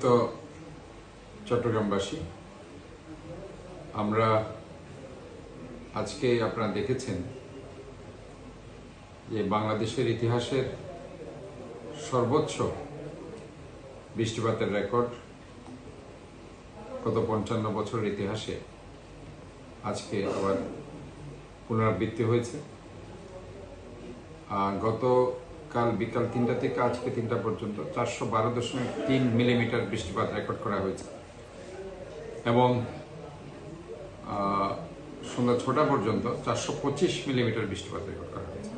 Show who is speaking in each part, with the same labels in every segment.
Speaker 1: তো চট্টগ্রামবাসী, আমরা আজকে আপনারা দেখেছেন যে বাংলাদেশের ইতিহাসের সর্বোচ্চ বৃষ্টিপাতের রেকর্ড গত 55 বছরের ইতিহাসে আজকে আবার পুনরাবৃত্তি হয়েছে। গতকাল বিকাল 3টা থেকে আজকে 3টা পর্যন্ত 412.3 মিলিমিটার বৃষ্টিপাত রেকর্ড করা হয়েছে এবং সন্ধ্যা 6টা পর্যন্ত 425 মিলিমিটার বৃষ্টিপাত রেকর্ড করা হয়েছে।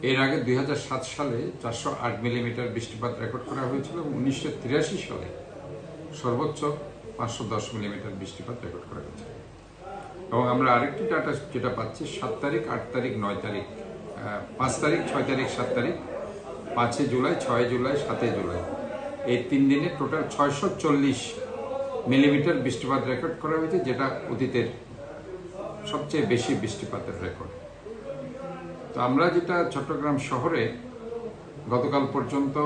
Speaker 1: এর আগে 2007 সালে 408 মিলিমিটার বৃষ্টিপাত রেকর্ড করা হয়েছিল এবং 1983 সালে সর্বোচ্চ 510 মিলিমিটার বৃষ্টিপাত রেকর্ড করা হয়েছে। এবং আমরা আরেকটি ডাটা যেটা পাচ্ছি 7 তারিখ, 8 তারিখ, 9 তারিখ, 5 তারিখ, 6 তারিখ, 7 তারিখ, 5 জুলাই, 6 জুলাই, 7 জুলাই, এই 3 দিনে টোটাল 640 মিলিমিটার বৃষ্টিপাত রেকর্ড করা হয়েছে, যেটা অতীতের সবচেয়ে বেশি বৃষ্টিপাতের রেকর্ড। তো আমরা যেটা চট্টগ্রাম শহরে গতকাল পর্যন্ত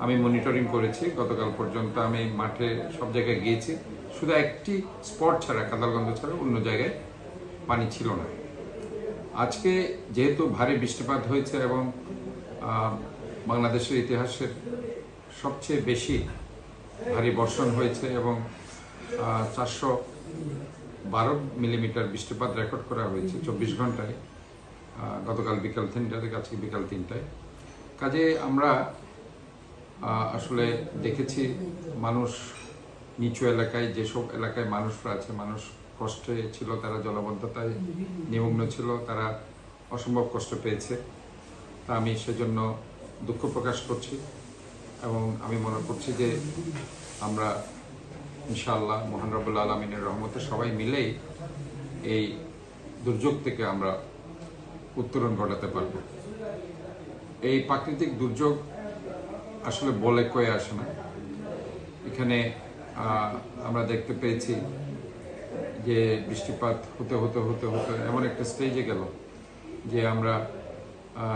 Speaker 1: আমি মনিটরিং করেছি। গতকাল পর্যন্ত আমি মাঠে সব জায়গায় গিয়েছি, শুধু একটি স্পট ছাড়া, কাদালগঞ্জ ছাড়া অন্য জায়গায় পানি ছিল না। আজকে যেহেতু ভারী বৃষ্টিপাত হয়েছে এবং বাংলাদেশের ইতিহাসের সবচেয়ে বেশি ভারী বর্ষণ হয়েছে এবং 412 মিলিমিটার বৃষ্টিপাত রেকর্ড করা হয়েছে 24 ঘন্টায়, গতকাল বিকাল 3টা থেকে আজকে বিকাল 3টায়। কাজে আমরা আসলে দেখেছি মানুষ নিচু এলাকায়, যেসব এলাকায় মানুষরা আছে, মানুষ কষ্টে ছিল, তারা জলাবদ্ধতায় নিমগ্ন ছিল, তারা অসম্ভব কষ্ট পেয়েছে। তা আমি সেজন্য দুঃখ প্রকাশ করছি এবং আমি মনে করছি যে আমরা ইনশাআল্লাহ মহান রব্বুল আলামিনের রহমতে সবাই মিলেই এই দুর্যোগ থেকে আমরা উত্তরণ ঘটাতে পারব। এই প্রাকৃতিক দুর্যোগ আসলে বলে কয়ে আসে না। এখানে আমরা দেখতে পেয়েছি যে বৃষ্টিপাত হতে হতে হতে হতে এমন একটা স্টেজে গেল যে আমরা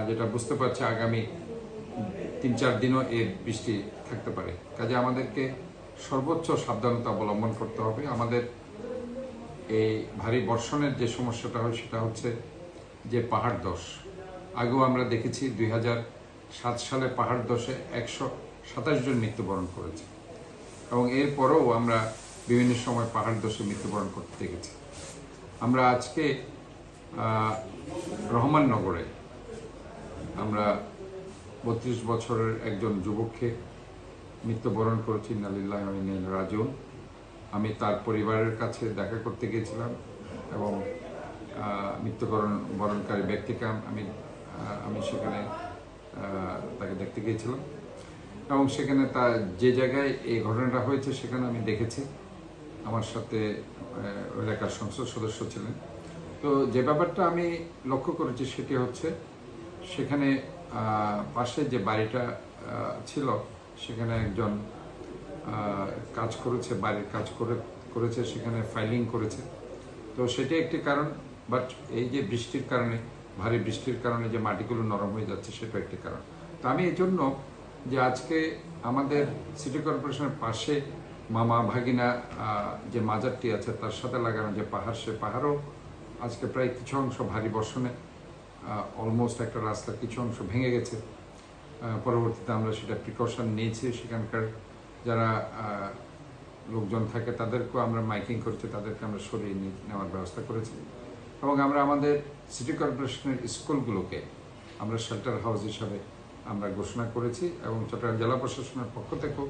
Speaker 1: যেটা বুঝতে পারছি আগামী 3-4 দিনও এই বৃষ্টি থাকতে পারে। কাজে আমাদেরকে সর্বোচ্চ সাবধানতা অবলম্বন করতে হবে। আমাদের এই ভারী বর্ষণের যে সমস্যাটা হয় সেটা হচ্ছে যে পাহাড় ধস। আগেও আমরা দেখেছি 2007 সালে পাহাড় ধসে 127 জন মৃত্যুবরণ করেছে এবং এরপরেও আমরা বিভিন্ন সময় পাহাড় ধসে মৃত্যুবরণ করতে দেখেছি। আমরা আজকে রহমাননগরে আমরা 32 বছরের একজন যুবককে মৃত্যুবরণ করেছি, ইন্নালিল্লাহি ওয়া ইন্না ইলাইহি রাজিউন। আমি তার পরিবারের কাছে দেখা করতে গিয়েছিলাম এবং মৃত্যুবরণকারী ব্যক্তিকে আমি সেখানে তাকে দেখতে গিয়েছিলাম এবং সেখানে তার যে জায়গায় এই ঘটনাটা হয়েছে সেখানে আমি দেখেছি, আমার সাথে এলাকার সংসদ সদস্য ছিলেন। তো যে ব্যাপারটা আমি লক্ষ্য করেছি সেটি হচ্ছে সেখানে পাশে যে বাড়িটা ছিল সেখানে একজন কাজ করেছে, বাড়ির কাজ করেছে, সেখানে ফাইলিং করেছে। তো সেটি একটি কারণ, বাট এই যে বৃষ্টির কারণে, ভারী বৃষ্টির কারণে যে মাটিগুলো নরম হয়ে যাচ্ছে সেটা একটি কারণ। তো আমি এই জন্য যে আজকে আমাদের সিটি কর্পোরেশনের পাশে মামা ভাগিনা যে মাজারটি আছে তার সাথে লাগানো যে পাহাড়, সে পাহাড়ও আজকে প্রায় কিছু অংশ ভারী বর্ষণে অলমোস্ট একটা রাস্তার কিছু অংশ ভেঙে গেছে। পরবর্তীতে আমরা সেটা প্রিকশন নিয়েছি, সেখানকার যারা লোকজন থাকে তাদেরকেও আমরা মাইকিং করছি, তাদেরকে আমরা সরিয়ে নেওয়ার ব্যবস্থা করেছি এবং আমরা আমাদের সিটি কর্পোরেশনের স্কুলগুলোকে আমরা শেল্টার হাউস হিসাবে আমরা ঘোষণা করেছি এবং চট্টগ্রাম জেলা প্রশাসনের পক্ষ থেকেও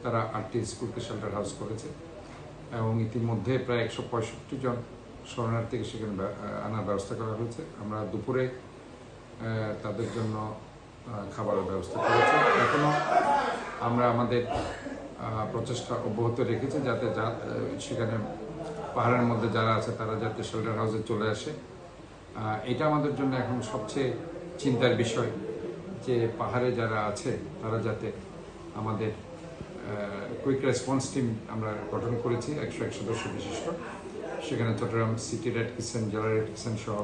Speaker 1: তারা 8টি স্কুলকে শেল্টার হাউস করেছে এবং ইতিমধ্যে প্রায় 165 জন শরণার্থীকে সেখানে আনার ব্যবস্থা করা হয়েছে। আমরা দুপুরে তাদের জন্য খাবারের ব্যবস্থা করেছি। এখনও আমরা আমাদের প্রচেষ্টা অব্যাহত রেখেছি যাতে সেখানে পাহাড়ের মধ্যে যারা আছে তারা যাতে শেল্টার হাউসে চলে আসে। এটা আমাদের জন্য এখন সবচেয়ে চিন্তার বিষয় যে পাহাড়ে যারা আছে তারা যাতে আমাদের কুইক রেসপন্স টিম আমরা গঠন করেছি 101 সদস্য বিশিষ্ট। সেখানে চট্টগ্রাম সিটি রেড কিচেন, জেলা রেড কিচেন সহ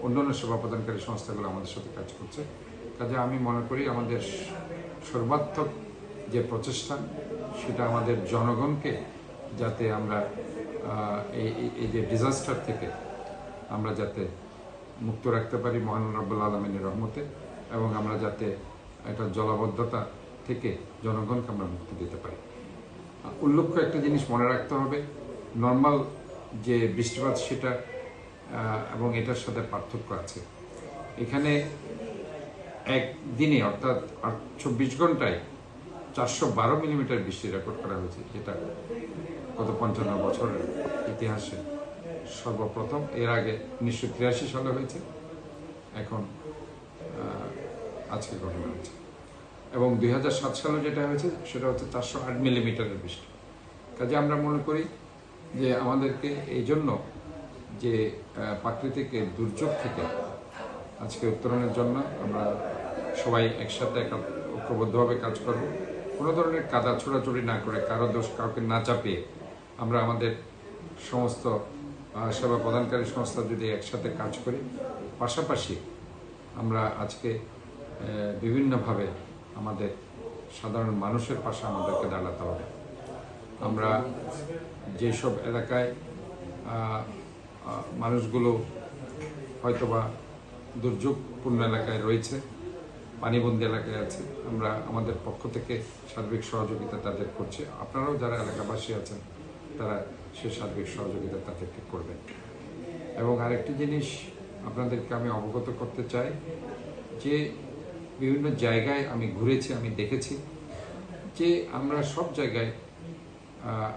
Speaker 1: অন্যান্য সেবা প্রদানকারী সংস্থাগুলো আমাদের সাথে কাজ করছে। কাজে আমি মনে করি আমাদের সর্বাত্মক যে প্রচেষ্টা, সেটা আমাদের জনগণকে যাতে আমরা এই যে ডিজাস্টার থেকে আমরা যাতে মুক্ত রাখতে পারি মহান রব্বুল আলামিনের রহমতে, এবং আমরা যাতে একটা জলাবদ্ধতা থেকে জনগণকে আমরা মুক্তি দিতে পারি। উল্লেখ্য একটা জিনিস মনে রাখতে হবে, নর্মাল যে বৃষ্টিপাত সেটা এবং এটার সাথে পার্থক্য আছে। এখানে একদিনে অর্থাৎ 24 ঘন্টায় 412 মিলিমিটার বৃষ্টি রেকর্ড করা হয়েছে, যেটা গত 55 বছরের ইতিহাসে সর্বপ্রথম। এর আগে 1983 সালে হয়েছে, এখন আজকে ঘটনা হয়েছে। এবং 2007 সালে যেটা হয়েছে সেটা হচ্ছে 408 মিলিমিটারের বৃষ্টি। কাজে আমরা মনে করি যে আমাদেরকে এই জন্য যে প্রাকৃতিক দুর্যোগ থেকে আজকে উত্তরণের জন্য আমরা সবাই একসাথে ঐক্যবদ্ধভাবে কাজ করব। কোনো ধরনের কাদা ছোড়াছুড়ি না করে, কারো দোষ কাউকে না চাপিয়ে আমরা আমাদের সমস্ত সেবা প্রদানকারী সংস্থা যদি একসাথে কাজ করি, পাশাপাশি আমরা আজকে বিভিন্নভাবে আমাদের সাধারণ মানুষের পাশে আমাদেরকে দাঁড়াতে হবে। আমরা যেসব এলাকায় মানুষগুলো হয়তোবা দুর্যোগপূর্ণ এলাকায় রয়েছে, পানিবন্দী এলাকায় আছে, আমরা আমাদের পক্ষ থেকে সার্বিক সহযোগিতা তাদের করছি। আপনারাও যারা এলাকাবাসী আছেন তারা সে সার্বিক সহযোগিতা তাদেরকে করবেন। এবং আরেকটি জিনিস আপনাদেরকে আমি অবগত করতে চাই যে বিভিন্ন জায়গায় আমি ঘুরেছি, আমি দেখেছি যে আমরা সব জায়গায়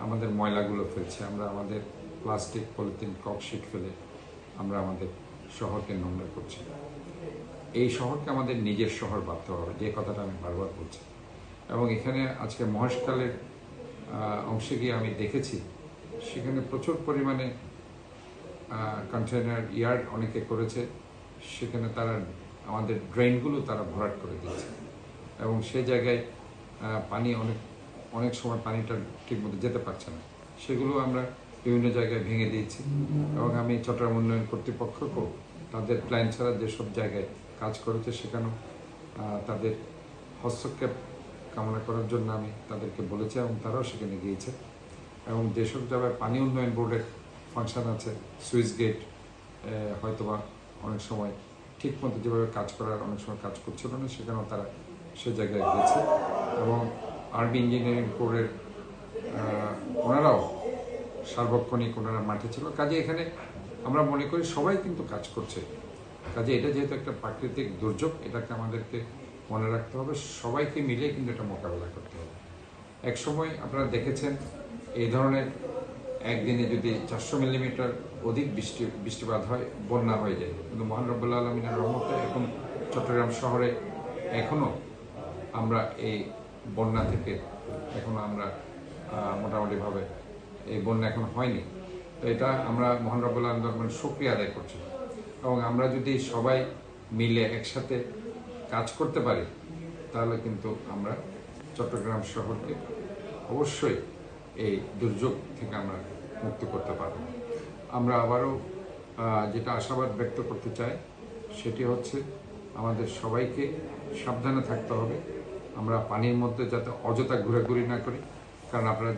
Speaker 1: আমাদের ময়লাগুলো ফেলছি। আমরা আমাদের প্লাস্টিক, পলিথিন, ককশিট ফেলে আমরা আমাদের শহরকে নোংরা করছি। এই শহরকে আমাদের নিজের শহর ভাবতে হবে, যে কথাটা আমি বারবার বলছি। এবং এখানে আজকে মহেশখালের অংশে গিয়ে আমি দেখেছি সেখানে প্রচুর পরিমাণে কন্টেইনার ইয়ার্ড অনেকে করেছে, সেখানে তারা আমাদের ড্রেনগুলো তারা ভরাট করে দিয়েছে, এবং সেই জায়গায় পানি অনেক সময় পানিটা ঠিকমতো যেতে পারছে না। সেগুলো আমরা বিভিন্ন জায়গায় ভেঙে দিয়েছি। এবং আমি চট্টগ্রাম উন্নয়ন কর্তৃপক্ষকেও তাদের প্ল্যান ছাড়া যেসব জায়গায় কাজ করেছে সেখানেও তাদের হস্তক্ষেপ কামনা করার জন্য আমি তাদেরকে বলেছি, এবং তারাও সেখানে গিয়েছে। এবং যেসব জায়গায় পানি উন্নয়ন বোর্ডের ফাংশন আছে, সুইচ গেট হয়তোবা অনেক সময় ঠিক মতো যেভাবে কাজ করার অনেক সময় কাজ করছিল না, সেখানেও তারা সে জায়গায় গেছে। এবং আরবি ইঞ্জিনিয়ারিং কোরের ওনারাও সার্বক্ষণিক ওনারা মাঠে ছিল। কাজে এখানে আমরা মনে করি সবাই কিন্তু কাজ করছে। কাজে এটা যেহেতু একটা প্রাকৃতিক দুর্যোগ, এটাকে আমাদেরকে মনে রাখতে হবে, সবাইকে মিলে কিন্তু এটা মোকাবেলা করতে হবে। এক সময় আপনারা দেখেছেন এই ধরনের একদিনে যদি 400 মিলিমিটার অধিক বৃষ্টিপাত হয়, বন্যা হয়ে যায়। কিন্তু মহান রব্বুল আলামিনের রহমতে এখন চট্টগ্রাম শহরে এখনও আমরা এই বন্যা থেকে এখনো আমরা মোটামুটিভাবে এই বন্যা এখন হয়নি। তো এটা আমরা মহান রব্বুল আলামিনের শুকরিয়া আদায় করছি। এবং আমরা যদি সবাই মিলে একসাথে কাজ করতে পারি তাহলে কিন্তু আমরা চট্টগ্রাম শহরকে অবশ্যই এই দুর্যোগ থেকে আমরা মুক্ত করতে পারব। আমরা আবারও যেটা আশাবাদ ব্যক্ত করতে চাই সেটি হচ্ছে আমাদের সবাইকে সাবধানে থাকতে হবে। আমরা পানির মধ্যে যাতে অযথা ঘোরাঘুরি না করি, কারণ আপনারা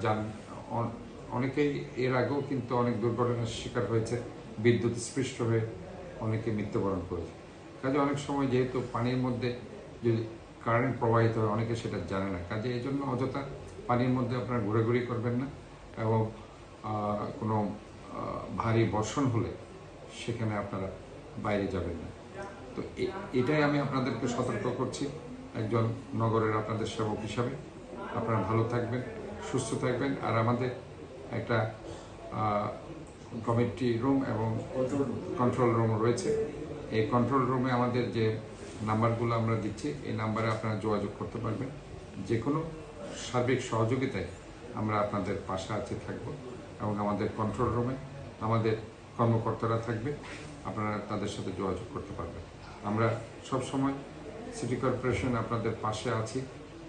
Speaker 1: অনেকেই এর আগেও কিন্তু অনেক দুর্ঘটনার শিকার হয়েছে, বিদ্যুৎ স্পৃষ্ট হয়ে অনেকে মৃত্যুবরণ করেছে। কাজে অনেক সময় যেহেতু পানির মধ্যে যদি কারেন্ট প্রবাহিত হয় অনেকে সেটা জানে না। কাজে এই জন্য অযথা পানির মধ্যে আপনারা ঘোরাঘুরি করবেন না, এবং কোনো ভারী বর্ষণ হলে সেখানে আপনারা বাইরে যাবেন না। তো এটাই আমি আপনাদেরকে সতর্ক করছি একজন নগরের আপনাদের সেবক হিসাবে। আপনারা ভালো থাকবেন, সুস্থ থাকবেন। আর আমাদের একটা কমিটি রুম এবং কন্ট্রোল রুম রয়েছে। এই কন্ট্রোল রুমে আমাদের যে নাম্বারগুলো আমরা দিচ্ছি, এই নাম্বারে আপনারা যোগাযোগ করতে পারবেন। যে কোনো সার্বিক সহযোগিতায় আমরা আপনাদের পাশে আছে থাকব। এবং আমাদের কন্ট্রোল রুমে আমাদের কর্মকর্তারা থাকবে, আপনারা তাদের সাথে যোগাযোগ করতে পারবেন। আমরা সব সময় সিটি কর্পোরেশন আপনাদের পাশে আছি,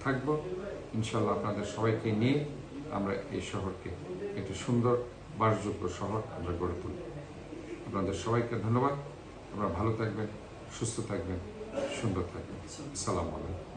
Speaker 1: থাকব ইনশাল্লাহ। আপনাদের সবাইকে নিয়ে আমরা এই শহরকে একটি সুন্দর বাসযোগ্য শহর আমরা গড়ে তুলব। আপনাদের সবাইকে ধন্যবাদ। আপনারা ভালো থাকবেন, সুস্থ থাকবেন, সুন্দর থাকবেন। আসসালামু আলাইকুম।